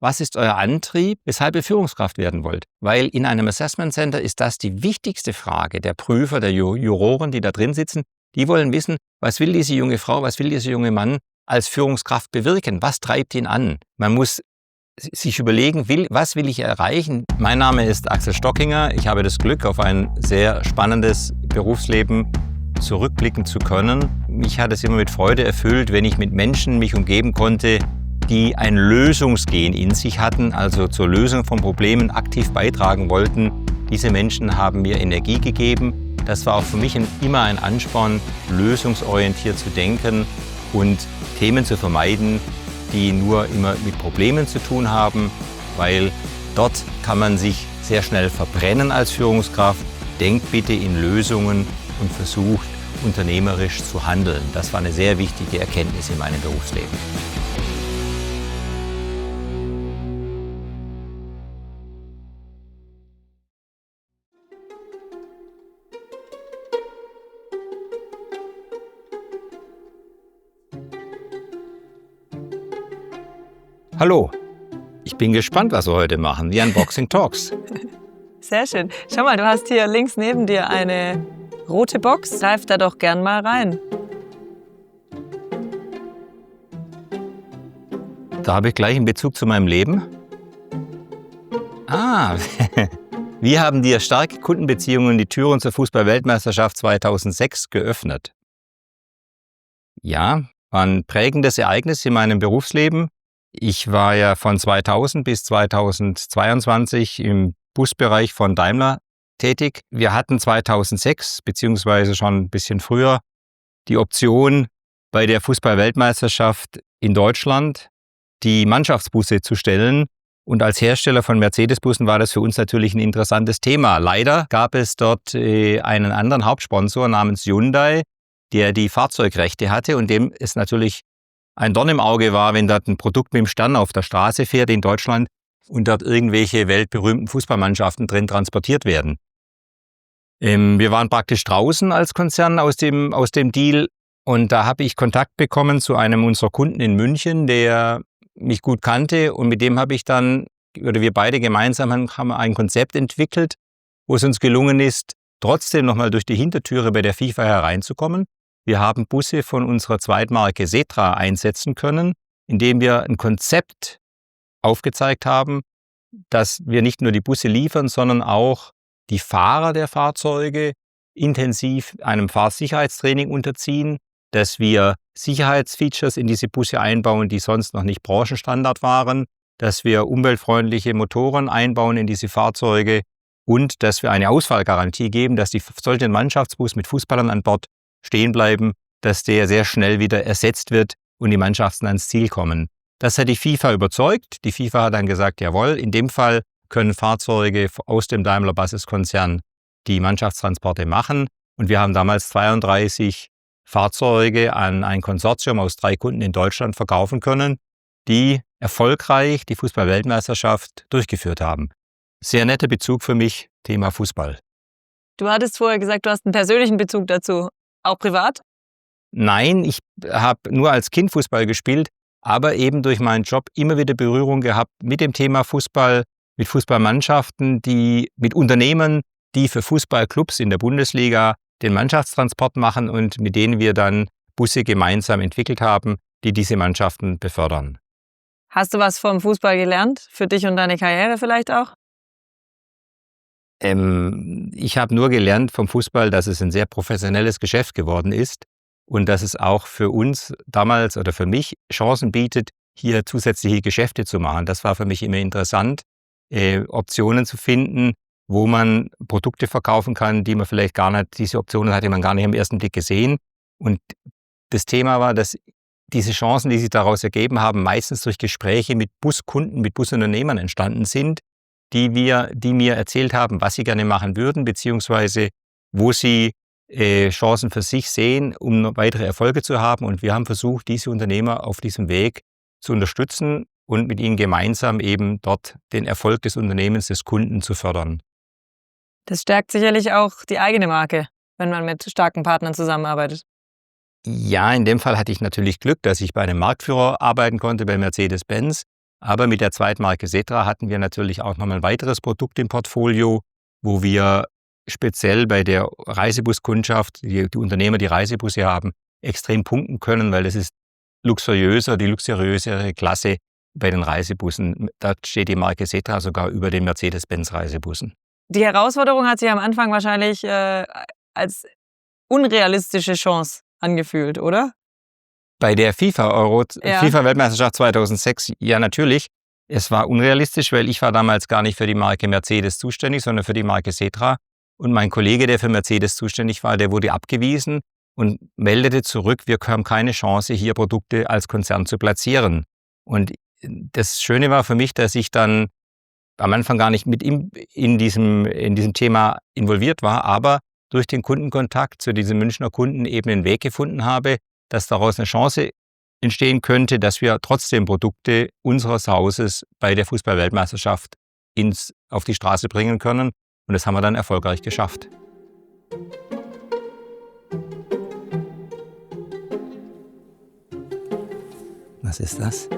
was ist euer Antrieb, weshalb ihr Führungskraft werden wollt? Weil in einem Assessment Center ist das die wichtigste Frage der Prüfer, der Juroren, die da drin sitzen. Die wollen wissen, was will diese junge Frau, was will dieser junge Mann als Führungskraft bewirken? Was treibt ihn an? Man muss sich überlegen, was will ich erreichen? Mein Name ist Axel Stockinger. Ich habe das Glück, auf ein sehr spannendes Berufsleben zurückblicken zu können. Mich hat es immer mit Freude erfüllt, wenn ich mit Menschen mich umgeben konnte, die ein Lösungsgehen in sich hatten, also zur Lösung von Problemen aktiv beitragen wollten. Diese Menschen haben mir Energie gegeben. Das war auch für mich immer ein Ansporn, lösungsorientiert zu denken und Themen zu vermeiden, die nur immer mit Problemen zu tun haben, weil dort kann man sich sehr schnell verbrennen als Führungskraft. Denkt bitte in Lösungen und versucht unternehmerisch zu handeln. Das war eine sehr wichtige Erkenntnis in meinem Berufsleben. Hallo, ich bin gespannt, was wir heute machen. Die Unboxing Talks. Sehr schön. Schau mal, du hast hier links neben dir eine rote Box. Greif da doch gern mal rein. Da habe ich gleich einen Bezug zu meinem Leben. Wir haben dir starke Kundenbeziehungen die Türen zur Fußball-Weltmeisterschaft 2006 geöffnet. Ja, war ein prägendes Ereignis in meinem Berufsleben. Ich war ja von 2000 bis 2022 im Busbereich von Daimler tätig. Wir hatten 2006, beziehungsweise schon ein bisschen früher, die Option, bei der Fußball-Weltmeisterschaft in Deutschland die Mannschaftsbusse zu stellen. Und als Hersteller von Mercedes-Bussen war das für uns natürlich ein interessantes Thema. Leider gab es dort einen anderen Hauptsponsor namens Hyundai, der die Fahrzeugrechte hatte und dem es natürlich ein Dorn im Auge war, wenn dort ein Produkt mit dem Stern auf der Straße fährt in Deutschland und dort irgendwelche weltberühmten Fußballmannschaften drin transportiert werden. Wir waren praktisch draußen als Konzern aus dem Deal und da habe ich Kontakt bekommen zu einem unserer Kunden in München, der mich gut kannte und mit dem wir beide gemeinsam haben ein Konzept entwickelt, wo es uns gelungen ist, trotzdem nochmal durch die Hintertüre bei der FIFA hereinzukommen. Wir haben Busse von unserer Zweitmarke Setra einsetzen können, indem wir ein Konzept aufgezeigt haben, dass wir nicht nur die Busse liefern, sondern auch die Fahrer der Fahrzeuge intensiv einem Fahrsicherheitstraining unterziehen, dass wir Sicherheitsfeatures in diese Busse einbauen, die sonst noch nicht Branchenstandard waren, dass wir umweltfreundliche Motoren einbauen in diese Fahrzeuge und dass wir eine Ausfallgarantie geben, dass sollte ein Mannschaftsbus mit Fußballern an Bord stehen bleiben, dass der sehr schnell wieder ersetzt wird und die Mannschaften ans Ziel kommen. Das hat die FIFA überzeugt. Die FIFA hat dann gesagt, jawohl, in dem Fall können Fahrzeuge aus dem Daimler-Buses-Konzern die Mannschaftstransporte machen. Und wir haben damals 32 Fahrzeuge an ein Konsortium aus 3 Kunden in Deutschland verkaufen können, die erfolgreich die Fußball-Weltmeisterschaft durchgeführt haben. Sehr netter Bezug für mich, Thema Fußball. Du hattest vorher gesagt, du hast einen persönlichen Bezug dazu. Auch privat? Nein, ich habe nur als Kind Fußball gespielt, aber eben durch meinen Job immer wieder Berührung gehabt mit dem Thema Fußball, mit Fußballmannschaften, mit Unternehmen, die für Fußballclubs in der Bundesliga den Mannschaftstransport machen und mit denen wir dann Busse gemeinsam entwickelt haben, die diese Mannschaften befördern. Hast du was vom Fußball gelernt? Für dich und deine Karriere vielleicht auch? Ich habe nur gelernt vom Fußball, dass es ein sehr professionelles Geschäft geworden ist und dass es auch für uns damals oder für mich Chancen bietet, hier zusätzliche Geschäfte zu machen. Das war für mich immer interessant, Optionen zu finden, wo man Produkte verkaufen kann, die man vielleicht gar nicht, diese Optionen hatte man gar nicht am ersten Blick gesehen. Und das Thema war, dass diese Chancen, die sich daraus ergeben haben, meistens durch Gespräche mit Buskunden, mit Busunternehmern entstanden sind, die mir erzählt haben, was sie gerne machen würden, beziehungsweise wo sie Chancen für sich sehen, um weitere Erfolge zu haben. Und wir haben versucht, diese Unternehmer auf diesem Weg zu unterstützen und mit ihnen gemeinsam eben dort den Erfolg des Unternehmens, des Kunden zu fördern. Das stärkt sicherlich auch die eigene Marke, wenn man mit starken Partnern zusammenarbeitet. Ja, in dem Fall hatte ich natürlich Glück, dass ich bei einem Marktführer arbeiten konnte, bei Mercedes-Benz. Aber mit der Zweitmarke Setra hatten wir natürlich auch nochmal ein weiteres Produkt im Portfolio, wo wir speziell bei der Reisebuskundschaft, die Unternehmer, die Reisebusse haben, extrem punkten können, weil das ist die luxuriösere Klasse bei den Reisebussen. Da steht die Marke Setra sogar über den Mercedes-Benz Reisebussen. Die Herausforderung hat sich am Anfang wahrscheinlich als unrealistische Chance angefühlt, oder? Bei der FIFA-Weltmeisterschaft 2006, ja natürlich. Es war unrealistisch, weil ich war damals gar nicht für die Marke Mercedes zuständig, sondern für die Marke Setra. Und mein Kollege, der für Mercedes zuständig war, der wurde abgewiesen und meldete zurück, wir haben keine Chance, hier Produkte als Konzern zu platzieren. Und das Schöne war für mich, dass ich dann am Anfang gar nicht mit ihm in diesem Thema involviert war, aber durch den Kundenkontakt zu diesem Münchner Kunden eben einen Weg gefunden habe, dass daraus eine Chance entstehen könnte, dass wir trotzdem Produkte unseres Hauses bei der Fußball-Weltmeisterschaft auf die Straße bringen können. Und das haben wir dann erfolgreich geschafft. Was ist das?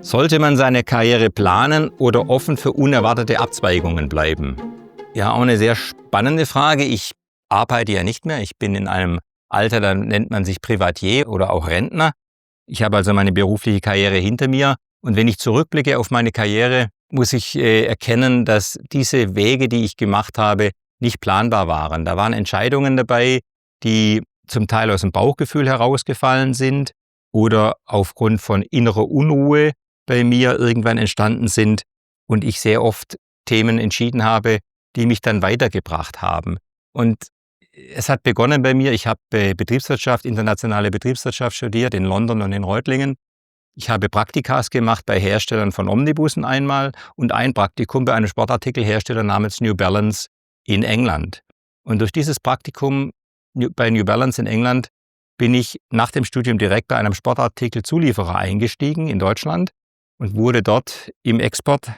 Sollte man seine Karriere planen oder offen für unerwartete Abzweigungen bleiben? Ja, auch eine sehr spannende Frage. Ich arbeite ja nicht mehr. Ich bin in einem Alter, da nennt man sich Privatier oder auch Rentner. Ich habe also meine berufliche Karriere hinter mir. Und wenn ich zurückblicke auf meine Karriere, muss ich erkennen, dass diese Wege, die ich gemacht habe, nicht planbar waren. Da waren Entscheidungen dabei, die zum Teil aus dem Bauchgefühl herausgefallen sind oder aufgrund von innerer Unruhe bei mir irgendwann entstanden sind und ich sehr oft Themen entschieden habe, die mich dann weitergebracht haben. Und es hat begonnen bei mir, ich habe internationale Betriebswirtschaft studiert in London und in Reutlingen. Ich habe Praktikas gemacht bei Herstellern von Omnibussen einmal und ein Praktikum bei einem Sportartikelhersteller namens New Balance in England. Und durch dieses Praktikum bei New Balance in England bin ich nach dem Studium direkt bei einem Sportartikelzulieferer eingestiegen in Deutschland und wurde dort im Export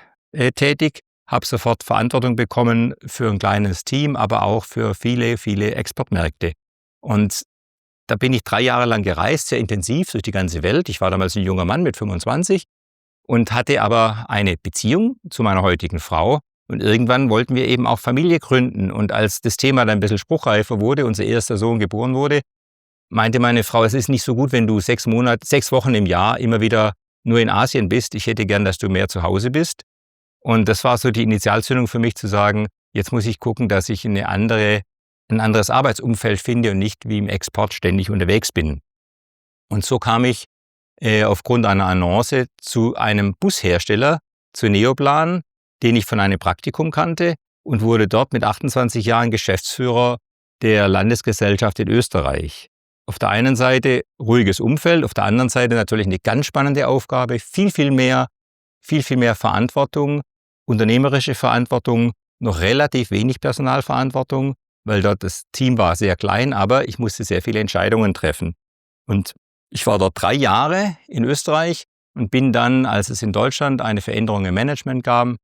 tätig, habe sofort Verantwortung bekommen für ein kleines Team, aber auch für viele, viele Exportmärkte. Und da bin ich 3 Jahre lang gereist, sehr intensiv durch die ganze Welt. Ich war damals ein junger Mann mit 25 und hatte aber eine Beziehung zu meiner heutigen Frau. Und irgendwann wollten wir eben auch Familie gründen. Und als das Thema dann ein bisschen spruchreifer wurde, unser erster Sohn geboren wurde, meinte meine Frau, es ist nicht so gut, wenn du 6 Wochen im Jahr immer wieder nur in Asien bist. Ich hätte gern, dass du mehr zu Hause bist. Und das war so die Initialzündung für mich zu sagen, jetzt muss ich gucken, dass ich ein anderes Arbeitsumfeld finde und nicht wie im Export ständig unterwegs bin. Und so kam ich aufgrund einer Annonce zu einem Bushersteller, zu Neoplan, den ich von einem Praktikum kannte und wurde dort mit 28 Jahren Geschäftsführer der Landesgesellschaft in Österreich. Auf der einen Seite ruhiges Umfeld, auf der anderen Seite natürlich eine ganz spannende Aufgabe, viel mehr Verantwortung, unternehmerische Verantwortung, noch relativ wenig Personalverantwortung, weil dort das Team war sehr klein, aber ich musste sehr viele Entscheidungen treffen. Und ich war dort 3 Jahre in Österreich und bin dann, als es in Deutschland eine Veränderung im Management gab,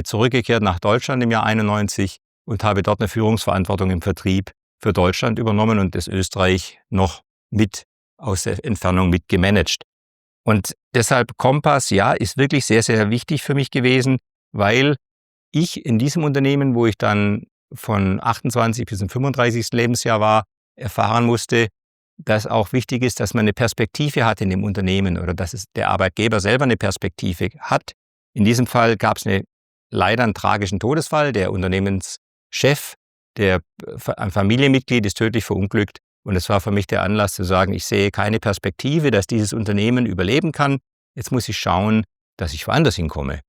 zurückgekehrt nach Deutschland im Jahr 91 und habe dort eine Führungsverantwortung im Vertrieb für Deutschland übernommen und das Österreich noch mit aus der Entfernung mit gemanagt. Und deshalb Kompass, ja, ist wirklich sehr, sehr wichtig für mich gewesen, weil ich in diesem Unternehmen, wo ich dann von 28 bis zum 35. Lebensjahr war, erfahren musste, dass auch wichtig ist, dass man eine Perspektive hat in dem Unternehmen oder dass der Arbeitgeber selber eine Perspektive hat. In diesem Fall gab es leider einen tragischen Todesfall. Der Unternehmenschef, ein Familienmitglied, ist tödlich verunglückt. Und es war für mich der Anlass zu sagen, ich sehe keine Perspektive, dass dieses Unternehmen überleben kann. Jetzt muss ich schauen, dass ich woanders hinkomme.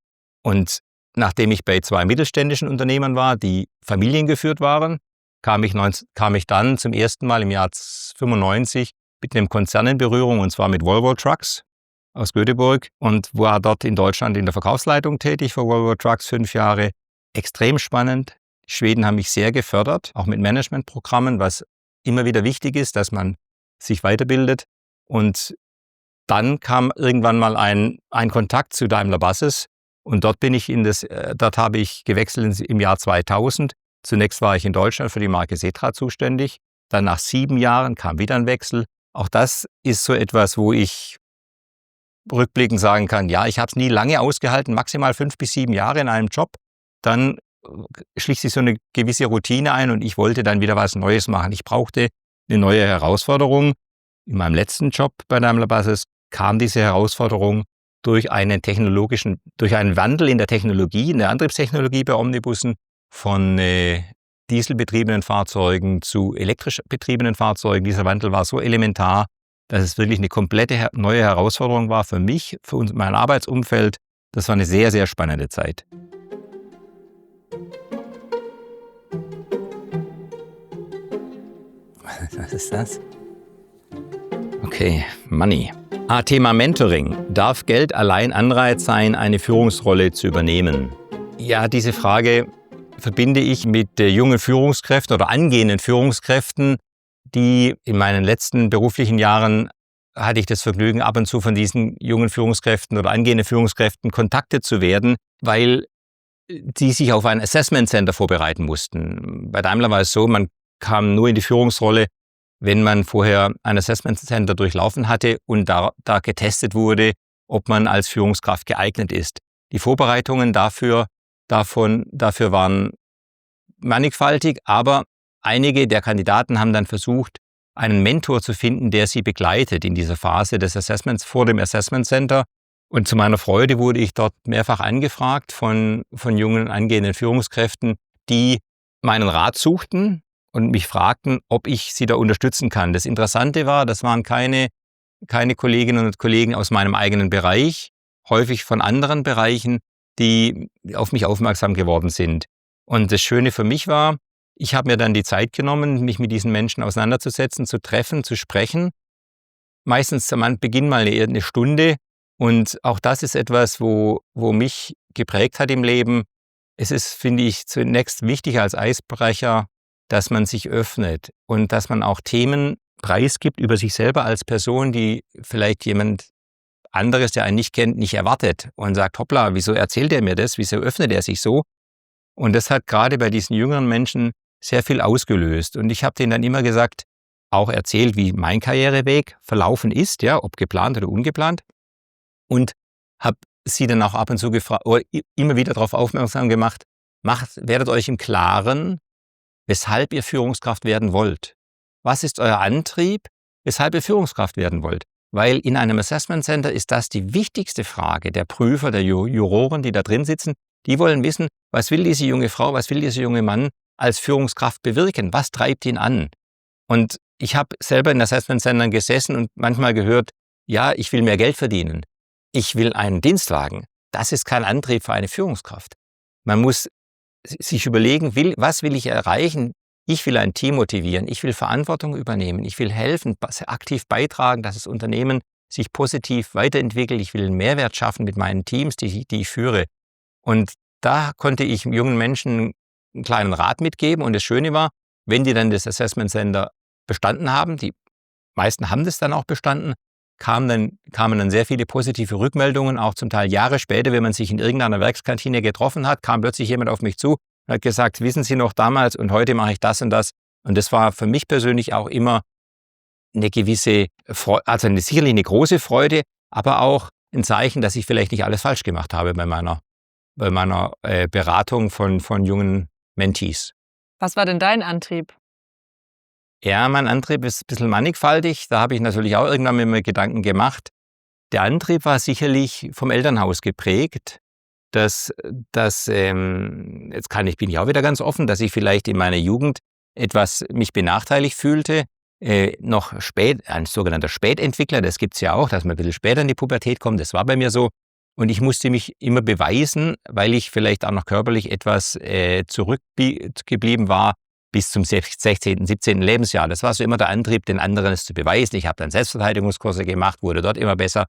Und nachdem ich bei 2 mittelständischen Unternehmen war, die familiengeführt waren, kam ich dann zum ersten Mal im Jahr 95 mit einem Konzern in Berührung, und zwar mit Volvo Trucks aus Göteborg, und war dort in Deutschland in der Verkaufsleitung tätig für Volvo Trucks 5 Jahre. Extrem spannend. Die Schweden haben mich sehr gefördert, auch mit Managementprogrammen, was immer wieder wichtig ist, dass man sich weiterbildet. Und dann kam irgendwann mal ein Kontakt zu Daimler Buses und dort habe ich gewechselt im Jahr 2000. Zunächst war ich in Deutschland für die Marke Setra zuständig. Dann nach 7 Jahren kam wieder ein Wechsel Auch das ist so etwas, wo ich rückblickend sagen kann, ja, ich habe es nie lange ausgehalten, maximal 5 bis 7 Jahre in einem Job. Dann schlich sich so eine gewisse Routine ein und ich wollte dann wieder was Neues machen. Ich brauchte eine neue Herausforderung. In meinem letzten Job bei Daimler Buses kam diese Herausforderung durch einen Wandel in der Technologie, in der Antriebstechnologie bei Omnibussen von dieselbetriebenen Fahrzeugen zu elektrisch betriebenen Fahrzeugen. Dieser Wandel war so elementar, dass es wirklich eine komplette neue Herausforderung war für mich, für mein Arbeitsumfeld. Das war eine sehr, sehr spannende Zeit. Was ist das? Okay, Money. Thema Mentoring. Darf Geld allein Anreiz sein, eine Führungsrolle zu übernehmen? Ja, diese Frage verbinde ich mit jungen Führungskräften oder angehenden Führungskräften, die in meinen letzten beruflichen Jahren hatte ich das Vergnügen, ab und zu von diesen jungen Führungskräften oder angehenden Führungskräften kontaktiert zu werden, weil die sich auf ein Assessment Center vorbereiten mussten. Bei Daimler war es so, man kam nur in die Führungsrolle, wenn man vorher ein Assessment Center durchlaufen hatte und da getestet wurde, ob man als Führungskraft geeignet ist. Die Vorbereitungen dafür waren mannigfaltig, aber einige der Kandidaten haben dann versucht, einen Mentor zu finden, der sie begleitet in dieser Phase des Assessments vor dem Assessment Center. Und zu meiner Freude wurde ich dort mehrfach angefragt von jungen angehenden Führungskräften, die meinen Rat suchten und mich fragten, ob ich sie da unterstützen kann. Das Interessante war, das waren keine Kolleginnen und Kollegen aus meinem eigenen Bereich, häufig von anderen Bereichen, die auf mich aufmerksam geworden sind. Und das Schöne für mich war, ich habe mir dann die Zeit genommen, mich mit diesen Menschen auseinanderzusetzen, zu treffen, zu sprechen. Meistens am Beginn mal eine Stunde. Und auch das ist etwas, wo mich geprägt hat im Leben. Es ist, finde ich, zunächst wichtig als Eisbrecher, dass man sich öffnet und dass man auch Themen preisgibt über sich selber als Person, die vielleicht jemand anderes, der einen nicht kennt, nicht erwartet und sagt, hoppla, wieso erzählt er mir das? Wieso öffnet er sich so? Und das hat gerade bei diesen jüngeren Menschen sehr viel ausgelöst. Und ich habe denen dann immer gesagt, auch erzählt, wie mein Karriereweg verlaufen ist, ja, ob geplant oder ungeplant. Und habe sie dann auch ab und zu gefragt, oder immer wieder darauf aufmerksam gemacht, werdet euch im Klaren, weshalb ihr Führungskraft werden wollt. Was ist euer Antrieb, weshalb ihr Führungskraft werden wollt? Weil in einem Assessment Center ist das die wichtigste Frage der Prüfer, der Juroren, die da drin sitzen. Die wollen wissen, was will diese junge Frau, was will dieser junge Mann als Führungskraft bewirken? Was treibt ihn an? Und ich habe selber in Assessment Centern gesessen und manchmal gehört, ja, ich will mehr Geld verdienen. Ich will einen Dienstwagen. Das ist kein Antrieb für eine Führungskraft. Man muss sich überlegen, was will ich erreichen? Ich will ein Team motivieren, ich will Verantwortung übernehmen, ich will helfen, aktiv beitragen, dass das Unternehmen sich positiv weiterentwickelt, ich will einen Mehrwert schaffen mit meinen Teams, die ich führe. Und da konnte ich jungen Menschen einen kleinen Rat mitgeben und das Schöne war, wenn die dann das Assessment Center bestanden haben, die meisten haben das dann auch bestanden, kamen dann sehr viele positive Rückmeldungen, auch zum Teil Jahre später, wenn man sich in irgendeiner Werkskantine getroffen hat, kam plötzlich jemand auf mich zu und hat gesagt, wissen Sie noch damals und heute mache ich das und das. Und das war für mich persönlich auch immer eine gewisse Freude, also sicherlich eine große Freude, aber auch ein Zeichen, dass ich vielleicht nicht alles falsch gemacht habe bei meiner Beratung von jungen Mentees. Was war denn dein Antrieb? Ja, mein Antrieb ist ein bisschen mannigfaltig. Da habe ich natürlich auch irgendwann mir Gedanken gemacht. Der Antrieb war sicherlich vom Elternhaus geprägt. Bin ich auch wieder ganz offen, dass ich vielleicht in meiner Jugend etwas mich benachteiligt fühlte. Noch spät, ein sogenannter Spätentwickler, das gibt's ja auch, dass man ein bisschen später in die Pubertät kommt. Das war bei mir so. Und ich musste mich immer beweisen, weil ich vielleicht auch noch körperlich etwas zurückgeblieben war, bis zum 16., 17. Lebensjahr. Das war so immer der Antrieb, den anderen es zu beweisen. Ich habe dann Selbstverteidigungskurse gemacht, wurde dort immer besser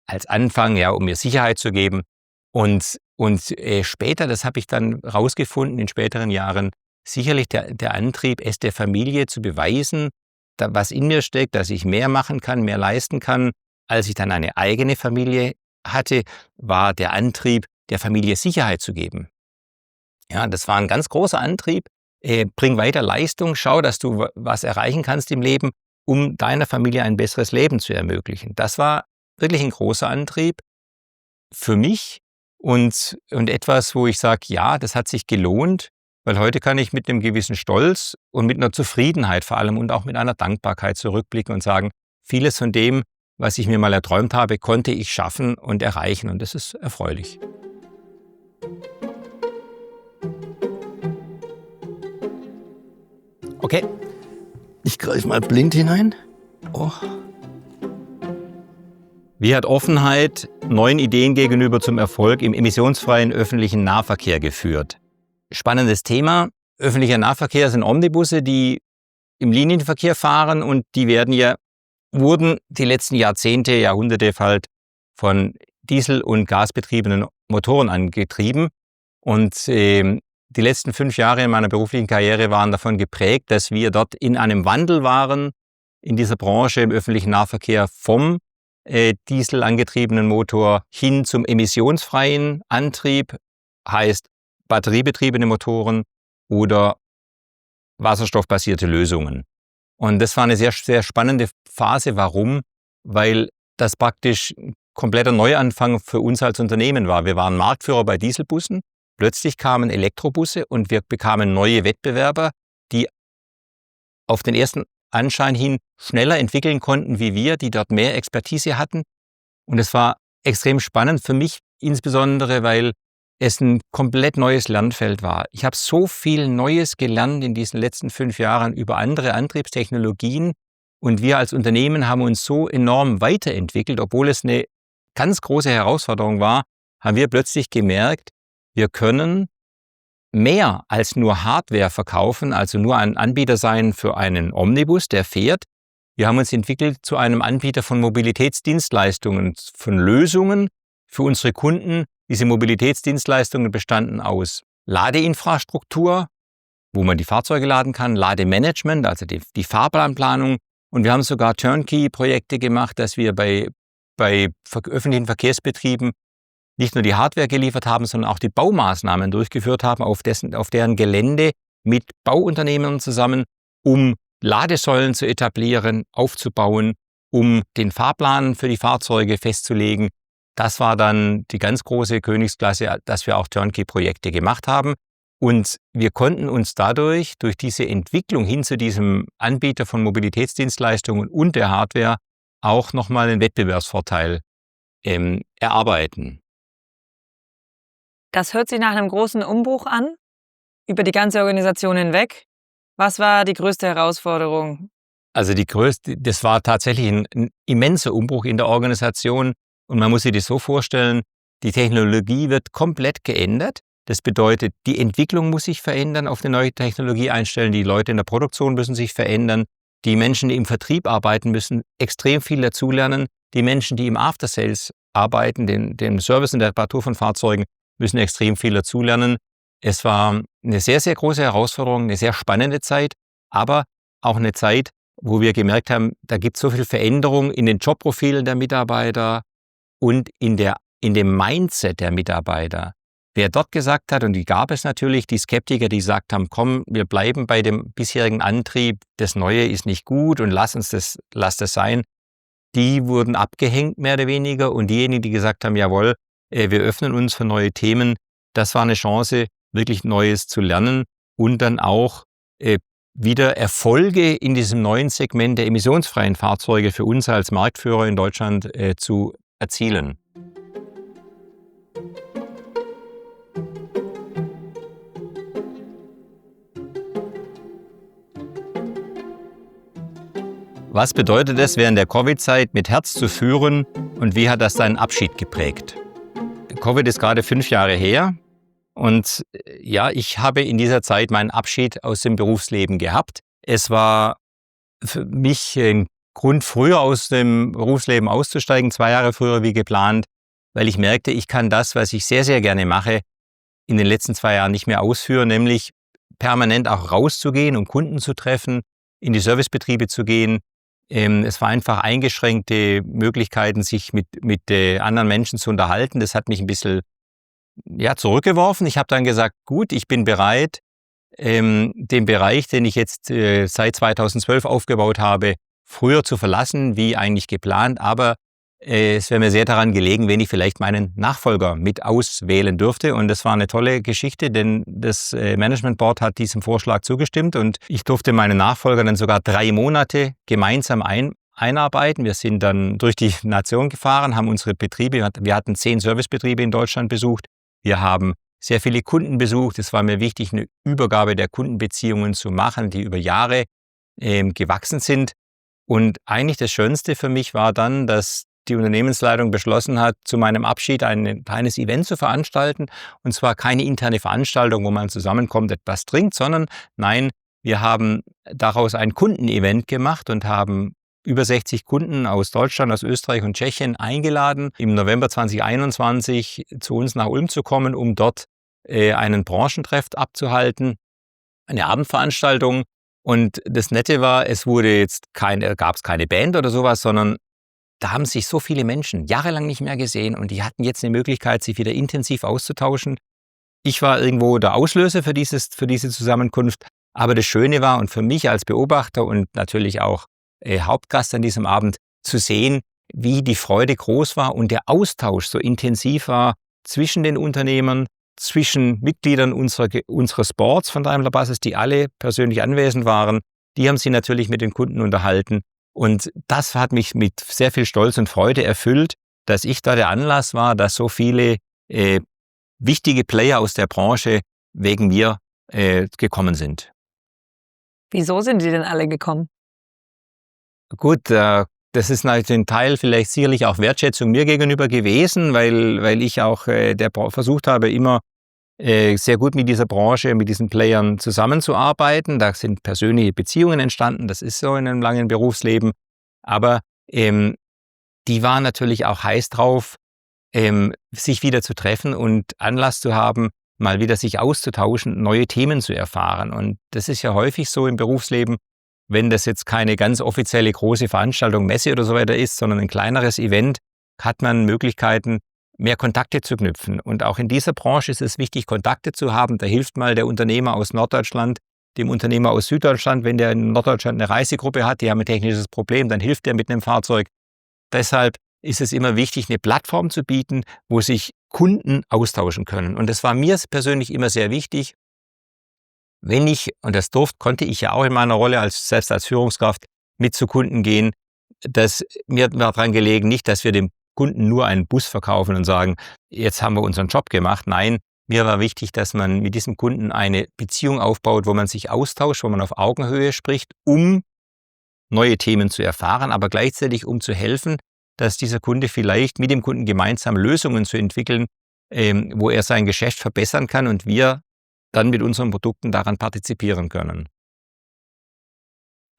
als Anfang, ja, um mir Sicherheit zu geben. Und später, das habe ich dann rausgefunden in späteren Jahren, sicherlich der Antrieb, es der Familie zu beweisen, was in mir steckt, dass ich mehr machen kann, mehr leisten kann. Als ich dann eine eigene Familie hatte, war der Antrieb, der Familie Sicherheit zu geben. Ja, das war ein ganz großer Antrieb. Bring weiter Leistung, schau, dass du was erreichen kannst im Leben. um deiner Familie ein besseres Leben zu ermöglichen. Das war wirklich ein großer Antrieb für mich und etwas, wo ich sage, ja, das hat sich gelohnt, weil heute kann ich mit einem gewissen Stolz und mit einer Zufriedenheit vor allem und auch mit einer Dankbarkeit zurückblicken und sagen, vieles von dem, was ich mir mal erträumt habe, konnte ich schaffen und erreichen und das ist erfreulich. Okay, ich greife mal blind hinein. Oh. Wie hat Offenheit neuen Ideen gegenüber zum Erfolg im emissionsfreien öffentlichen Nahverkehr geführt? Spannendes Thema. Öffentlicher Nahverkehr sind Omnibusse, die im Linienverkehr fahren und die wurden die letzten Jahrzehnte, Jahrhunderte halt von Diesel- und Gasbetriebenen Motoren angetrieben. Und die letzten 5 Jahre in meiner beruflichen Karriere waren davon geprägt, dass wir dort in einem Wandel waren, in dieser Branche im öffentlichen Nahverkehr vom Diesel angetriebenen Motor hin zum emissionsfreien Antrieb, heißt batteriebetriebene Motoren oder wasserstoffbasierte Lösungen. Und das war eine sehr, sehr spannende Phase. Warum? Weil das praktisch ein kompletter Neuanfang für uns als Unternehmen war. Wir waren Marktführer bei Dieselbussen. Plötzlich kamen Elektrobusse und wir bekamen neue Wettbewerber, die auf den ersten Anschein hin schneller entwickeln konnten wie wir, die dort mehr Expertise hatten. Und es war extrem spannend für mich, insbesondere weil es ein komplett neues Lernfeld war. Ich habe so viel Neues gelernt in diesen letzten 5 Jahren über andere Antriebstechnologien und wir als Unternehmen haben uns so enorm weiterentwickelt, obwohl es eine ganz große Herausforderung war, haben wir plötzlich gemerkt, wir können mehr als nur Hardware verkaufen, also nur ein Anbieter sein für einen Omnibus, der fährt. Wir haben uns entwickelt zu einem Anbieter von Mobilitätsdienstleistungen, von Lösungen für unsere Kunden. Diese Mobilitätsdienstleistungen bestanden aus Ladeinfrastruktur, wo man die Fahrzeuge laden kann, Lademanagement, also die Fahrplanplanung. Und wir haben sogar Turnkey-Projekte gemacht, dass wir bei öffentlichen Verkehrsbetrieben nicht nur die Hardware geliefert haben, sondern auch die Baumaßnahmen durchgeführt haben auf deren Gelände mit Bauunternehmern zusammen, um Ladesäulen zu etablieren, aufzubauen, um den Fahrplan für die Fahrzeuge festzulegen. Das war dann die ganz große Königsklasse, dass wir auch Turnkey-Projekte gemacht haben. Und wir konnten uns dadurch, durch diese Entwicklung hin zu diesem Anbieter von Mobilitätsdienstleistungen und der Hardware, auch nochmal einen Wettbewerbsvorteil erarbeiten. Das hört sich nach einem großen Umbruch an, über die ganze Organisation hinweg. Was war die größte Herausforderung? Also das war tatsächlich ein immenser Umbruch in der Organisation. Und man muss sich das so vorstellen, die Technologie wird komplett geändert. Das bedeutet, die Entwicklung muss sich verändern, auf eine neue Technologie einstellen. Die Leute in der Produktion müssen sich verändern. Die Menschen, die im Vertrieb arbeiten, müssen extrem viel dazulernen. Die Menschen, die im After-Sales arbeiten, den Service und der Reparatur von Fahrzeugen, müssen extrem viel dazulernen. Es war eine sehr, sehr große Herausforderung, eine sehr spannende Zeit, aber auch eine Zeit, wo wir gemerkt haben, da gibt es so viel Veränderung in den Jobprofilen der Mitarbeiter und in dem Mindset der Mitarbeiter. Wer dort gesagt hat, und die gab es natürlich, die Skeptiker, die gesagt haben, komm, wir bleiben bei dem bisherigen Antrieb, das Neue ist nicht gut und lass das sein, die wurden abgehängt mehr oder weniger und diejenigen, die gesagt haben, jawohl, wir öffnen uns für neue Themen, das war eine Chance, wirklich Neues zu lernen und dann auch wieder Erfolge in diesem neuen Segment der emissionsfreien Fahrzeuge für uns als Marktführer in Deutschland zu erzielen. Was bedeutet es, während der Covid-Zeit mit Herz zu führen und wie hat das deinen Abschied geprägt? Covid ist gerade 5 Jahre her und ja, ich habe in dieser Zeit meinen Abschied aus dem Berufsleben gehabt. Es war für mich ein Grund, früher aus dem Berufsleben auszusteigen, 2 Jahre früher wie geplant, weil ich merkte, ich kann das, was ich sehr, sehr gerne mache, in den letzten 2 Jahren nicht mehr ausführen, nämlich permanent auch rauszugehen, um Kunden zu treffen, in die Servicebetriebe zu gehen. Es war einfach eingeschränkte Möglichkeiten, sich mit anderen Menschen zu unterhalten. Das hat mich ein bisschen zurückgeworfen. Ich habe dann gesagt, gut, ich bin bereit, den Bereich, den ich jetzt seit 2012 aufgebaut habe, früher zu verlassen, wie eigentlich geplant, aber es wäre mir sehr daran gelegen, wenn ich vielleicht meinen Nachfolger mit auswählen dürfte. Und das war eine tolle Geschichte, denn das Management Board hat diesem Vorschlag zugestimmt und ich durfte meinen Nachfolger dann sogar 3 Monate gemeinsam einarbeiten. Wir sind dann durch die Nation gefahren, haben unsere Betriebe, wir hatten 10 Servicebetriebe in Deutschland besucht. Wir haben sehr viele Kunden besucht. Es war mir wichtig, eine Übergabe der Kundenbeziehungen zu machen, die über Jahre gewachsen sind. Und eigentlich das Schönste für mich war dann, dass die Unternehmensleitung beschlossen hat, zu meinem Abschied ein kleines Event zu veranstalten. Und zwar keine interne Veranstaltung, wo man zusammenkommt, etwas trinkt, sondern nein, wir haben daraus ein Kundenevent gemacht und haben über 60 Kunden aus Deutschland, aus Österreich und Tschechien eingeladen, im November 2021 zu uns nach Ulm zu kommen, um dort einen Branchentreff abzuhalten, eine Abendveranstaltung. Und das Nette war, gab es keine Band oder sowas, sondern da haben sich so viele Menschen jahrelang nicht mehr gesehen und die hatten jetzt eine Möglichkeit, sich wieder intensiv auszutauschen. Ich war irgendwo der Auslöser für diese Zusammenkunft, aber das Schöne war und für mich als Beobachter und natürlich auch Hauptgast an diesem Abend zu sehen, wie die Freude groß war und der Austausch so intensiv war zwischen den Unternehmern, zwischen Mitgliedern unseres Boards von Daimler-Buses, die alle persönlich anwesend waren. Die haben sich natürlich mit den Kunden unterhalten. Und das hat mich mit sehr viel Stolz und Freude erfüllt, dass ich da der Anlass war, dass so viele wichtige Player aus der Branche wegen mir gekommen sind. Wieso sind die denn alle gekommen? Gut, das ist natürlich ein Teil vielleicht sicherlich auch Wertschätzung mir gegenüber gewesen, weil ich auch versucht habe, immer sehr gut mit dieser Branche, mit diesen Playern zusammenzuarbeiten. Da sind persönliche Beziehungen entstanden, das ist so in einem langen Berufsleben. Aber die waren natürlich auch heiß drauf, sich wieder zu treffen und Anlass zu haben, mal wieder sich auszutauschen, neue Themen zu erfahren. Und das ist ja häufig so im Berufsleben, wenn das jetzt keine ganz offizielle große Veranstaltung, Messe oder so weiter ist, sondern ein kleineres Event, hat man Möglichkeiten, mehr Kontakte zu knüpfen. Und auch in dieser Branche ist es wichtig, Kontakte zu haben. Da hilft mal der Unternehmer aus Norddeutschland dem Unternehmer aus Süddeutschland, wenn der in Norddeutschland eine Reisegruppe hat, die haben ein technisches Problem, dann hilft der mit einem Fahrzeug. Deshalb ist es immer wichtig, eine Plattform zu bieten, wo sich Kunden austauschen können. Und das war mir persönlich immer sehr wichtig, wenn ich, und das konnte ich ja auch in meiner Rolle selbst als Führungskraft, mit zu Kunden gehen, dass mir war daran gelegen, nicht, dass wir dem Kunden nur einen Bus verkaufen und sagen, jetzt haben wir unseren Job gemacht. Nein, mir war wichtig, dass man mit diesem Kunden eine Beziehung aufbaut, wo man sich austauscht, wo man auf Augenhöhe spricht, um neue Themen zu erfahren, aber gleichzeitig um zu helfen, dass dieser Kunde vielleicht mit dem Kunden gemeinsam Lösungen zu entwickeln, wo er sein Geschäft verbessern kann und wir dann mit unseren Produkten daran partizipieren können.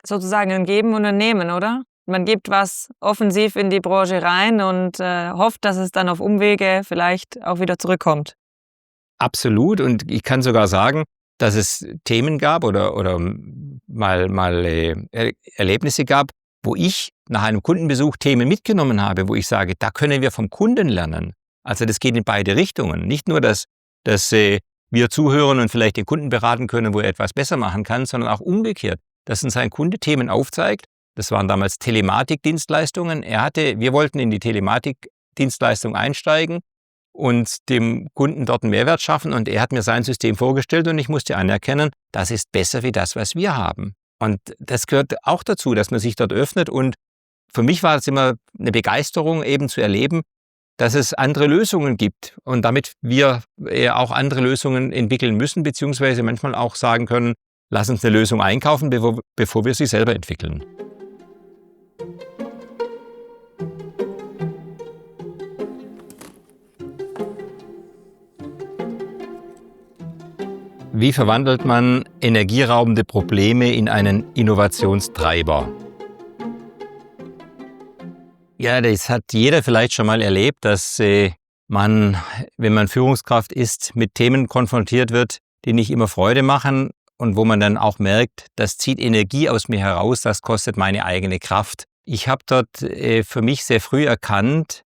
Sozusagen ein Geben und ein Nehmen, oder? Man gibt was offensiv in die Branche rein und hofft, dass es dann auf Umwege vielleicht auch wieder zurückkommt. Absolut. Und ich kann sogar sagen, dass es Themen gab oder mal Erlebnisse gab, wo ich nach einem Kundenbesuch Themen mitgenommen habe, wo ich sage, da können wir vom Kunden lernen. Also das geht in beide Richtungen. Nicht nur, dass wir zuhören und vielleicht den Kunden beraten können, wo er etwas besser machen kann, sondern auch umgekehrt, dass uns ein Kunde Themen aufzeigt. Das waren damals Telematikdienstleistungen. Wir wollten in die Telematikdienstleistung einsteigen und dem Kunden dort einen Mehrwert schaffen. Und er hat mir sein System vorgestellt und ich musste anerkennen, das ist besser wie das, was wir haben. Und das gehört auch dazu, dass man sich dort öffnet. Und für mich war es immer eine Begeisterung, eben zu erleben, dass es andere Lösungen gibt und damit wir auch andere Lösungen entwickeln müssen, beziehungsweise manchmal auch sagen können, lass uns eine Lösung einkaufen, bevor wir sie selber entwickeln. Wie verwandelt man energieraubende Probleme in einen Innovationstreiber? Ja, das hat jeder vielleicht schon mal erlebt, dass man, wenn man Führungskraft ist, mit Themen konfrontiert wird, die nicht immer Freude machen und wo man dann auch merkt, das zieht Energie aus mir heraus, das kostet meine eigene Kraft. Ich habe dort für mich sehr früh erkannt,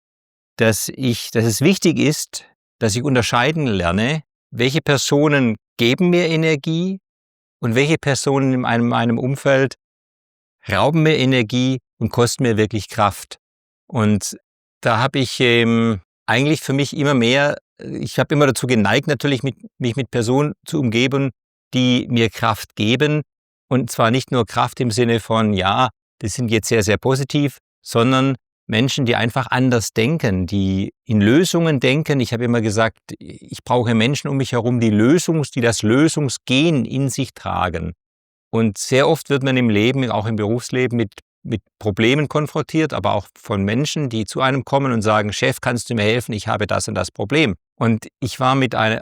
dass es wichtig ist, dass ich unterscheiden lerne, welche Personen geben mir Energie und welche Personen in meinem Umfeld rauben mir Energie und kosten mir wirklich Kraft. Und da habe ich eigentlich für mich immer mehr, ich habe immer dazu geneigt, natürlich mich mit Personen zu umgeben, die mir Kraft geben. Und zwar nicht nur Kraft im Sinne von, ja, das sind jetzt sehr, sehr positiv, sondern Menschen, die einfach anders denken, die in Lösungen denken. Ich habe immer gesagt, ich brauche Menschen um mich herum, die das Lösungsgen in sich tragen. Und sehr oft wird man im Leben, auch im Berufsleben, mit Problemen konfrontiert, aber auch von Menschen, die zu einem kommen und sagen, Chef, kannst du mir helfen? Ich habe das und das Problem. Und ich war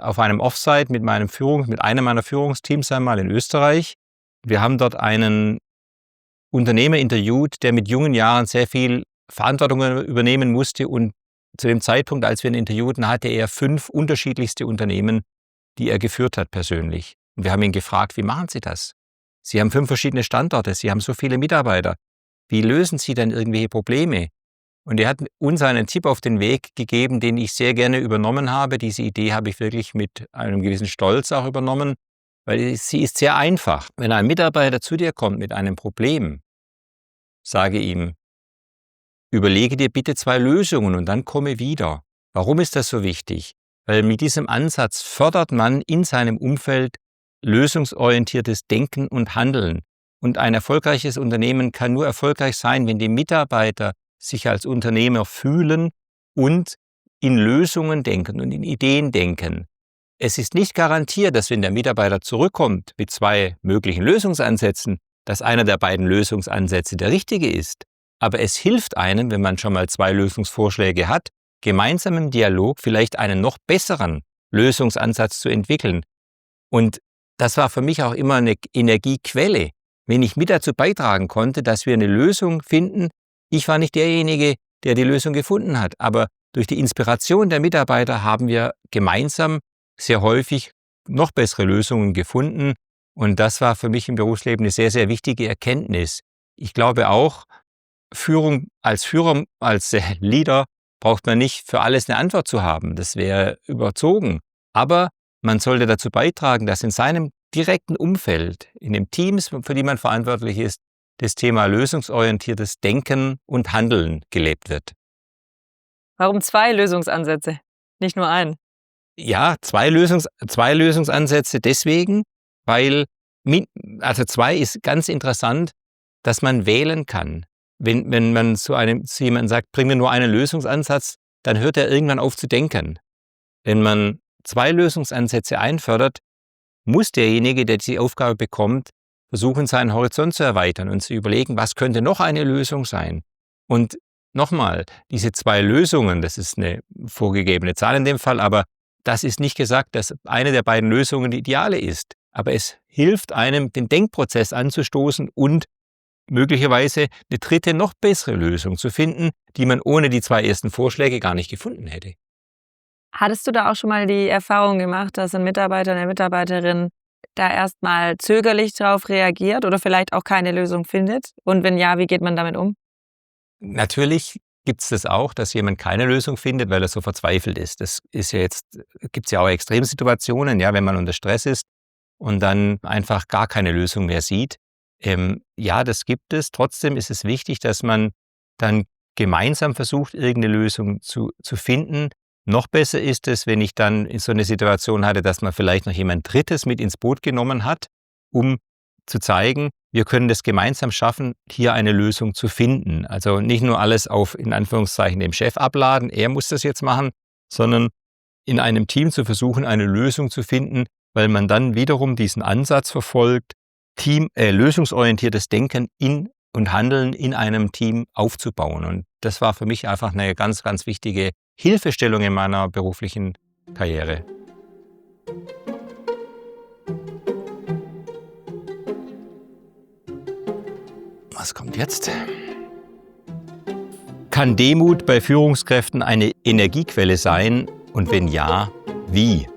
auf einem Offsite mit einem meiner Führungsteams einmal in Österreich. Wir haben dort einen Unternehmer interviewt, der mit jungen Jahren sehr viel Verantwortung übernehmen musste, und zu dem Zeitpunkt, als wir ihn interviewten, hatte er 5 unterschiedlichste Unternehmen, die er geführt hat persönlich. Und wir haben ihn gefragt, wie machen Sie das? Sie haben 5 verschiedene Standorte, Sie haben so viele Mitarbeiter. Wie lösen Sie denn irgendwelche Probleme? Und er hat uns einen Tipp auf den Weg gegeben, den ich sehr gerne übernommen habe. Diese Idee habe ich wirklich mit einem gewissen Stolz auch übernommen, weil sie ist sehr einfach. Wenn ein Mitarbeiter zu dir kommt mit einem Problem, sage ihm, überlege dir bitte 2 Lösungen und dann komme wieder. Warum ist das so wichtig? Weil mit diesem Ansatz fördert man in seinem Umfeld lösungsorientiertes Denken und Handeln. Und ein erfolgreiches Unternehmen kann nur erfolgreich sein, wenn die Mitarbeiter sich als Unternehmer fühlen und in Lösungen denken und in Ideen denken. Es ist nicht garantiert, dass wenn der Mitarbeiter zurückkommt mit 2 möglichen Lösungsansätzen, dass einer der beiden Lösungsansätze der richtige ist. Aber es hilft einem, wenn man schon mal 2 Lösungsvorschläge hat, gemeinsam im Dialog vielleicht einen noch besseren Lösungsansatz zu entwickeln. Und das war für mich auch immer eine Energiequelle, wenn ich mit dazu beitragen konnte, dass wir eine Lösung finden. Ich war nicht derjenige, der die Lösung gefunden hat, aber durch die Inspiration der Mitarbeiter haben wir gemeinsam sehr häufig noch bessere Lösungen gefunden. Und das war für mich im Berufsleben eine sehr, sehr wichtige Erkenntnis. Ich glaube auch, als Leader braucht man nicht für alles eine Antwort zu haben. Das wäre überzogen. Aber man sollte dazu beitragen, dass in seinem direkten Umfeld, in den Teams, für die man verantwortlich ist, das Thema lösungsorientiertes Denken und Handeln gelebt wird. Warum 2 Lösungsansätze, nicht nur einen? Ja, 2 Lösungsansätze deswegen, weil 2 ist ganz interessant, dass man wählen kann. Wenn man zu jemandem sagt, bring mir nur einen Lösungsansatz, dann hört er irgendwann auf zu denken. Wenn man 2 Lösungsansätze einfördert, muss derjenige, der die Aufgabe bekommt, versuchen, seinen Horizont zu erweitern und zu überlegen, was könnte noch eine Lösung sein. Und nochmal, diese 2 Lösungen, das ist eine vorgegebene Zahl in dem Fall, aber das ist nicht gesagt, dass eine der beiden Lösungen die ideale ist. Aber es hilft einem, den Denkprozess anzustoßen und möglicherweise eine dritte, noch bessere Lösung zu finden, die man ohne die 2 ersten Vorschläge gar nicht gefunden hätte. Hattest du da auch schon mal die Erfahrung gemacht, dass ein Mitarbeiter, eine Mitarbeiterin da erstmal zögerlich drauf reagiert oder vielleicht auch keine Lösung findet? Und wenn ja, wie geht man damit um? Natürlich gibt es das auch, dass jemand keine Lösung findet, weil er so verzweifelt ist. Das ist ja gibt es ja auch Extremsituationen, ja, wenn man unter Stress ist und dann einfach gar keine Lösung mehr sieht. Ja, das gibt es. Trotzdem ist es wichtig, dass man dann gemeinsam versucht, irgendeine Lösung zu finden. Noch besser ist es, wenn ich dann in so eine Situation hatte, dass man vielleicht noch jemand Drittes mit ins Boot genommen hat, um zu zeigen, wir können das gemeinsam schaffen, hier eine Lösung zu finden. Also nicht nur alles auf, in Anführungszeichen, dem Chef abladen, er muss das jetzt machen, sondern in einem Team zu versuchen, eine Lösung zu finden, weil man dann wiederum diesen Ansatz verfolgt, lösungsorientiertes Denken und Handeln in einem Team aufzubauen. Und das war für mich einfach eine ganz, ganz wichtige Hilfestellung in meiner beruflichen Karriere. Was kommt jetzt? Kann Demut bei Führungskräften eine Energiequelle sein? Und wenn ja, wie?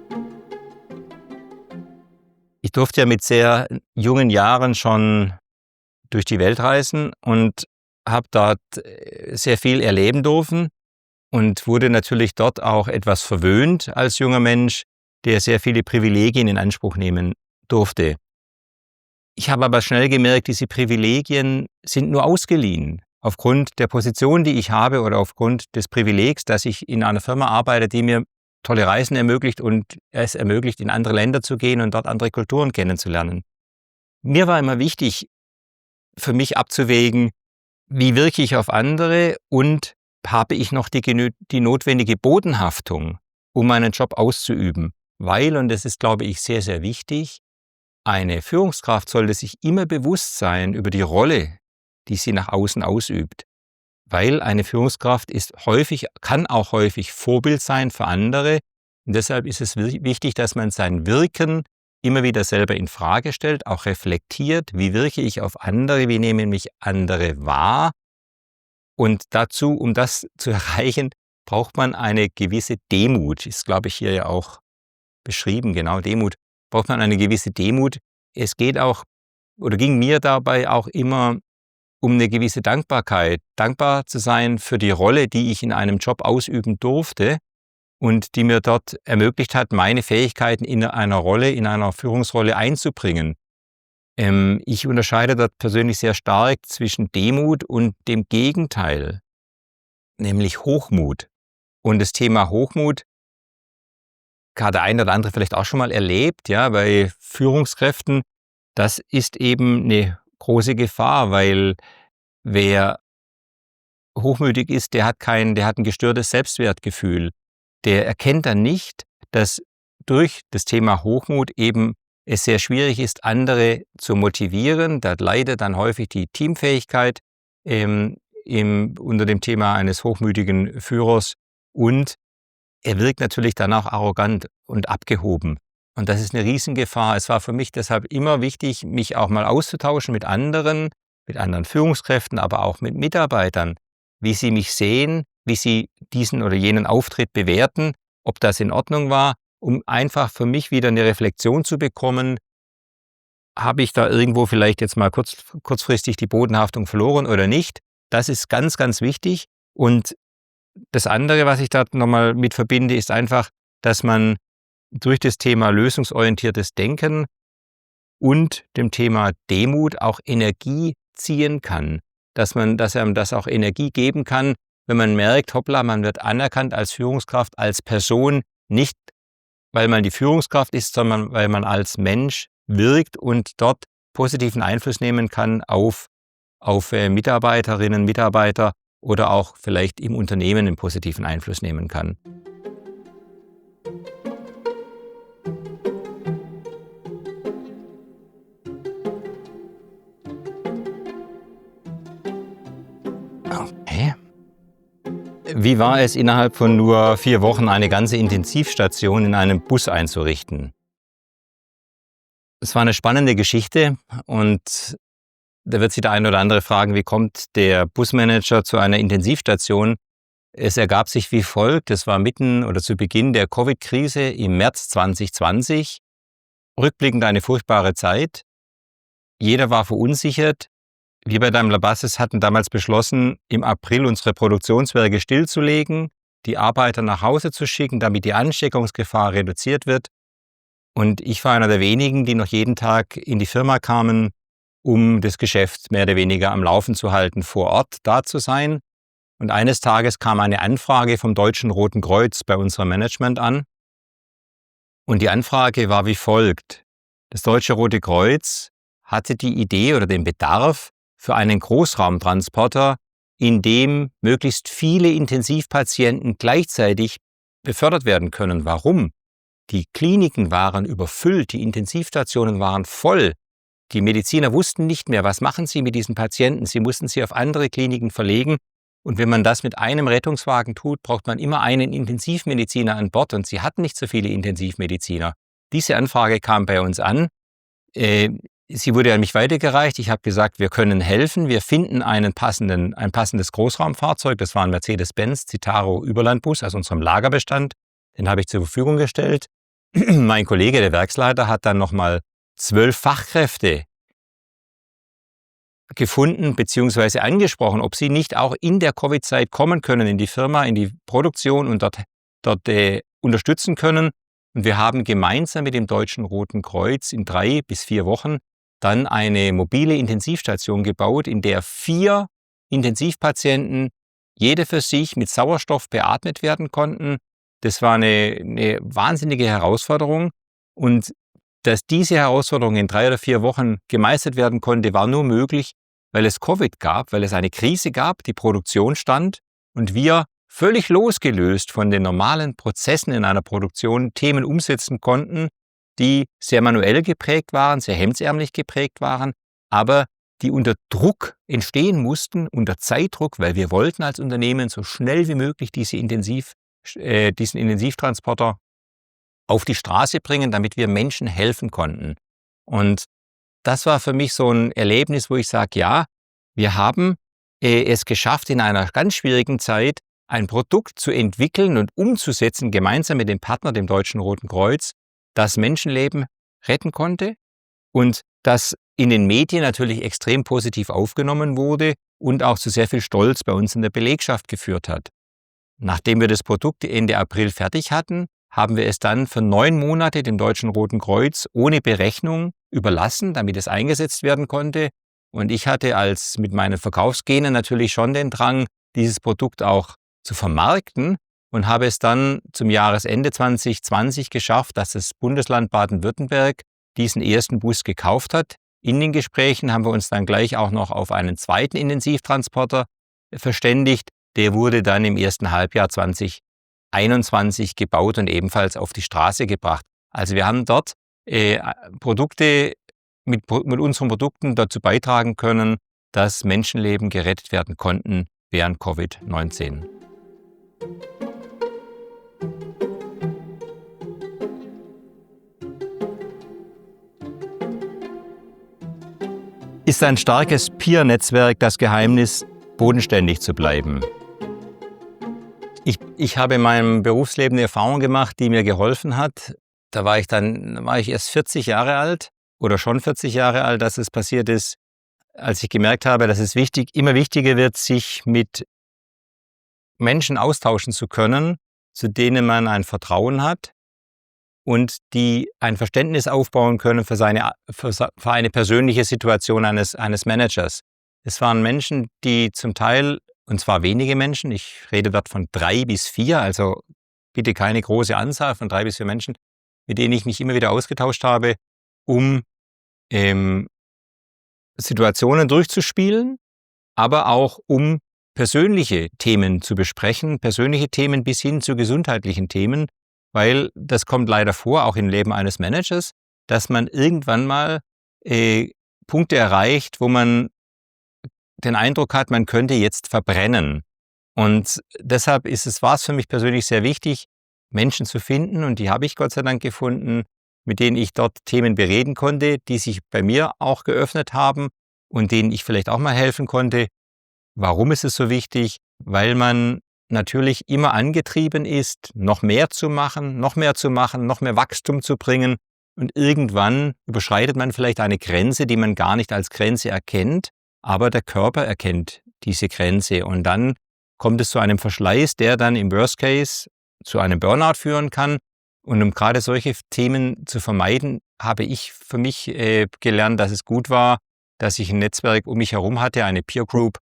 Ich durfte ja mit sehr jungen Jahren schon durch die Welt reisen und habe dort sehr viel erleben dürfen und wurde natürlich dort auch etwas verwöhnt als junger Mensch, der sehr viele Privilegien in Anspruch nehmen durfte. Ich habe aber schnell gemerkt, diese Privilegien sind nur ausgeliehen. Aufgrund der Position, die ich habe oder aufgrund des Privilegs, dass ich in einer Firma arbeite, die mir tolle Reisen ermöglicht und es ermöglicht, in andere Länder zu gehen und dort andere Kulturen kennenzulernen. Mir war immer wichtig, für mich abzuwägen, wie wirke ich auf andere und habe ich noch die notwendige Bodenhaftung, um meinen Job auszuüben. Weil, und das ist, glaube ich, sehr, sehr wichtig, eine Führungskraft sollte sich immer bewusst sein über die Rolle, die sie nach außen ausübt. Weil eine Führungskraft kann auch häufig Vorbild sein für andere. Und deshalb ist es wichtig, dass man sein Wirken immer wieder selber in Frage stellt, auch reflektiert, wie wirke ich auf andere, wie nehmen mich andere wahr. Und dazu, um das zu erreichen, braucht man eine gewisse Demut. Ist, glaube ich, hier ja auch beschrieben, genau, Demut. Braucht man eine gewisse Demut. Es geht auch, oder ging mir dabei auch immer um eine gewisse Dankbarkeit. Dankbar zu sein für die Rolle, die ich in einem Job ausüben durfte und die mir dort ermöglicht hat, meine Fähigkeiten in einer Führungsrolle einzubringen. Ich unterscheide dort persönlich sehr stark zwischen Demut und dem Gegenteil, nämlich Hochmut. Und das Thema Hochmut hat der eine oder andere vielleicht auch schon mal erlebt, ja, bei Führungskräften. Das ist eben eine große Gefahr, weil wer hochmütig ist, der hat ein gestörtes Selbstwertgefühl. Der erkennt dann nicht, dass durch das Thema Hochmut eben es sehr schwierig ist, andere zu motivieren. Da leidet dann häufig die Teamfähigkeit unter dem Thema eines hochmütigen Führers und er wirkt natürlich dann auch arrogant und abgehoben. Und das ist eine Riesengefahr. Es war für mich deshalb immer wichtig, mich auch mal auszutauschen mit anderen Führungskräften, aber auch mit Mitarbeitern, wie sie mich sehen, wie sie diesen oder jenen Auftritt bewerten, ob das in Ordnung war, um einfach für mich wieder eine Reflexion zu bekommen, habe ich da irgendwo vielleicht jetzt mal kurzfristig die Bodenhaftung verloren oder nicht? Das ist ganz, ganz wichtig. Und das andere, was ich da nochmal mit verbinde, ist einfach, dass man durch das Thema lösungsorientiertes Denken und dem Thema Demut auch Energie ziehen kann. Dass einem das auch Energie geben kann, wenn man merkt, hoppla, man wird anerkannt als Führungskraft, als Person, nicht weil man die Führungskraft ist, sondern weil man als Mensch wirkt und dort positiven Einfluss nehmen kann auf Mitarbeiterinnen, Mitarbeiter oder auch vielleicht im Unternehmen einen positiven Einfluss nehmen kann. Okay. Wie war es, innerhalb von nur 4 Wochen eine ganze Intensivstation in einem Bus einzurichten? Es war eine spannende Geschichte und da wird sich der eine oder andere fragen, wie kommt der Busmanager zu einer Intensivstation? Es ergab sich wie folgt, es war zu Beginn der Covid-Krise im März 2020. Rückblickend eine furchtbare Zeit. Jeder war verunsichert. Wir bei Daimler-Buses hatten damals beschlossen, im April unsere Produktionswerke stillzulegen, die Arbeiter nach Hause zu schicken, damit die Ansteckungsgefahr reduziert wird. Und ich war einer der wenigen, die noch jeden Tag in die Firma kamen, um das Geschäft mehr oder weniger am Laufen zu halten, vor Ort da zu sein. Und eines Tages kam eine Anfrage vom Deutschen Roten Kreuz bei unserem Management an. Und die Anfrage war wie folgt. Das Deutsche Rote Kreuz hatte die Idee oder den Bedarf für einen Großraumtransporter, in dem möglichst viele Intensivpatienten gleichzeitig befördert werden können. Warum? Die Kliniken waren überfüllt, die Intensivstationen waren voll. Die Mediziner wussten nicht mehr, was machen sie mit diesen Patienten. Sie mussten sie auf andere Kliniken verlegen. Und wenn man das mit einem Rettungswagen tut, braucht man immer einen Intensivmediziner an Bord. Und sie hatten nicht so viele Intensivmediziner. Diese Anfrage kam bei uns an. Sie wurde an mich weitergereicht. Ich habe gesagt, wir können helfen. Wir finden ein passendes Großraumfahrzeug. Das war ein Mercedes-Benz Citaro Überlandbus aus unserem Lagerbestand. Den habe ich zur Verfügung gestellt. Mein Kollege, der Werksleiter, hat dann nochmal 12 Fachkräfte gefunden bzw. angesprochen, ob sie nicht auch in der Covid-Zeit kommen können in die Firma, in die Produktion und dort unterstützen können. Und wir haben gemeinsam mit dem Deutschen Roten Kreuz in 3 bis 4 Wochen dann eine mobile Intensivstation gebaut, in der 4 Intensivpatienten, jede für sich, mit Sauerstoff beatmet werden konnten. Das war eine wahnsinnige Herausforderung. Und dass diese Herausforderung in 3 oder 4 Wochen gemeistert werden konnte, war nur möglich, weil es Covid gab, weil es eine Krise gab, die Produktion stand und wir völlig losgelöst von den normalen Prozessen in einer Produktion Themen umsetzen konnten, die sehr manuell geprägt waren, sehr hemdsärmlich geprägt waren, aber die unter Druck entstehen mussten, unter Zeitdruck, weil wir wollten als Unternehmen so schnell wie möglich diesen Intensivtransporter auf die Straße bringen, damit wir Menschen helfen konnten. Und das war für mich so ein Erlebnis, wo ich sage, ja, wir haben es geschafft, in einer ganz schwierigen Zeit ein Produkt zu entwickeln und umzusetzen, gemeinsam mit dem Partner, dem Deutschen Roten Kreuz, das Menschenleben retten konnte und das in den Medien natürlich extrem positiv aufgenommen wurde und auch zu sehr viel Stolz bei uns in der Belegschaft geführt hat. Nachdem wir das Produkt Ende April fertig hatten, haben wir es dann für 9 Monate dem Deutschen Roten Kreuz ohne Berechnung überlassen, damit es eingesetzt werden konnte. Und ich hatte mit meinen Verkaufsgenen natürlich schon den Drang, dieses Produkt auch zu vermarkten und habe es dann zum Jahresende 2020 geschafft, dass das Bundesland Baden-Württemberg diesen ersten Bus gekauft hat. In den Gesprächen haben wir uns dann gleich auch noch auf einen zweiten Intensivtransporter verständigt. Der wurde dann im ersten Halbjahr 2021 gebaut und ebenfalls auf die Straße gebracht. Also wir haben dort Produkte mit unseren Produkten dazu beitragen können, dass Menschenleben gerettet werden konnten während Covid-19. Ist ein starkes Peer-Netzwerk das Geheimnis, bodenständig zu bleiben? Ich habe in meinem Berufsleben eine Erfahrung gemacht, die mir geholfen hat. Da war ich erst 40 Jahre alt oder schon 40 Jahre alt, dass es passiert ist, als ich gemerkt habe, dass es immer wichtiger wird, sich mit Menschen austauschen zu können, zu denen man ein Vertrauen hat und die ein Verständnis aufbauen können für eine persönliche Situation eines Managers. Es waren Menschen, die zum Teil, und zwar wenige Menschen, ich rede dort von 3 bis 4, also bitte keine große Anzahl von 3 bis 4 Menschen, mit denen ich mich immer wieder ausgetauscht habe, um Situationen durchzuspielen, aber auch um persönliche Themen zu besprechen, persönliche Themen bis hin zu gesundheitlichen Themen, weil das kommt leider vor, auch im Leben eines Managers, dass man irgendwann mal Punkte erreicht, wo man den Eindruck hat, man könnte jetzt verbrennen. Und deshalb war es für mich persönlich sehr wichtig, Menschen zu finden, und die habe ich Gott sei Dank gefunden, mit denen ich dort Themen bereden konnte, die sich bei mir auch geöffnet haben und denen ich vielleicht auch mal helfen konnte. Warum ist es so wichtig? Weil man natürlich immer angetrieben ist, noch mehr zu machen, noch mehr Wachstum zu bringen. Und irgendwann überschreitet man vielleicht eine Grenze, die man gar nicht als Grenze erkennt, aber der Körper erkennt diese Grenze. Und dann kommt es zu einem Verschleiß, der dann im Worst Case zu einem Burnout führen kann. Und um gerade solche Themen zu vermeiden, habe ich für mich gelernt, dass es gut war, dass ich ein Netzwerk um mich herum hatte, eine Peer Group,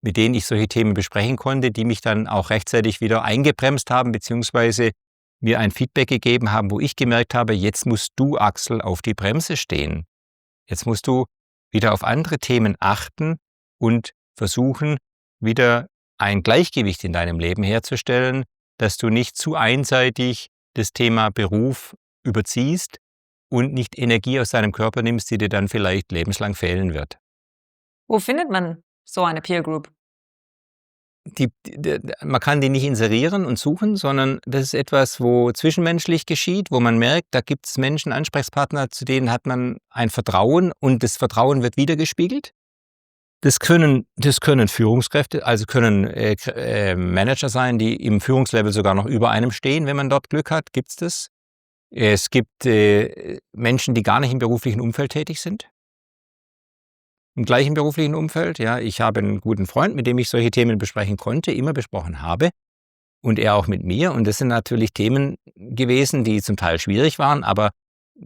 mit denen ich solche Themen besprechen konnte, die mich dann auch rechtzeitig wieder eingebremst haben, beziehungsweise mir ein Feedback gegeben haben, wo ich gemerkt habe, jetzt musst du, Axel, auf die Bremse stehen. Jetzt musst du wieder auf andere Themen achten und versuchen, wieder ein Gleichgewicht in deinem Leben herzustellen, dass du nicht zu einseitig das Thema Beruf überziehst und nicht Energie aus deinem Körper nimmst, die dir dann vielleicht lebenslang fehlen wird. Wo findet man so eine Peer Group? Man kann die nicht inserieren und suchen, sondern das ist etwas, wo zwischenmenschlich geschieht, wo man merkt, da gibt es Menschen, Ansprechpartner, zu denen hat man ein Vertrauen und das Vertrauen wird wiedergespiegelt. Das können Führungskräfte, also können Manager sein, die im Führungslevel sogar noch über einem stehen, wenn man dort Glück hat, gibt es das. Es gibt Menschen, die gar nicht im beruflichen Umfeld tätig sind. Im gleichen beruflichen Umfeld, ja. Ich habe einen guten Freund, mit dem ich solche Themen besprechen konnte, immer besprochen habe. Und er auch mit mir. Und das sind natürlich Themen gewesen, die zum Teil schwierig waren, aber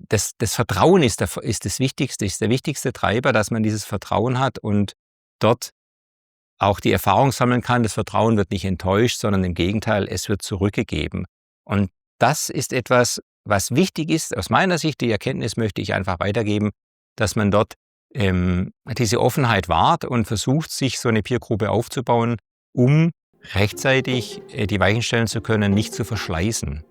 das Vertrauen ist das Wichtigste, ist der wichtigste Treiber, dass man dieses Vertrauen hat und dort auch die Erfahrung sammeln kann. Das Vertrauen wird nicht enttäuscht, sondern im Gegenteil, es wird zurückgegeben. Und das ist etwas, was wichtig ist. Aus meiner Sicht, die Erkenntnis möchte ich einfach weitergeben, dass man dort diese Offenheit wahrt und versucht, sich so eine Peergruppe aufzubauen, um rechtzeitig die Weichen stellen zu können, nicht zu verschleißen.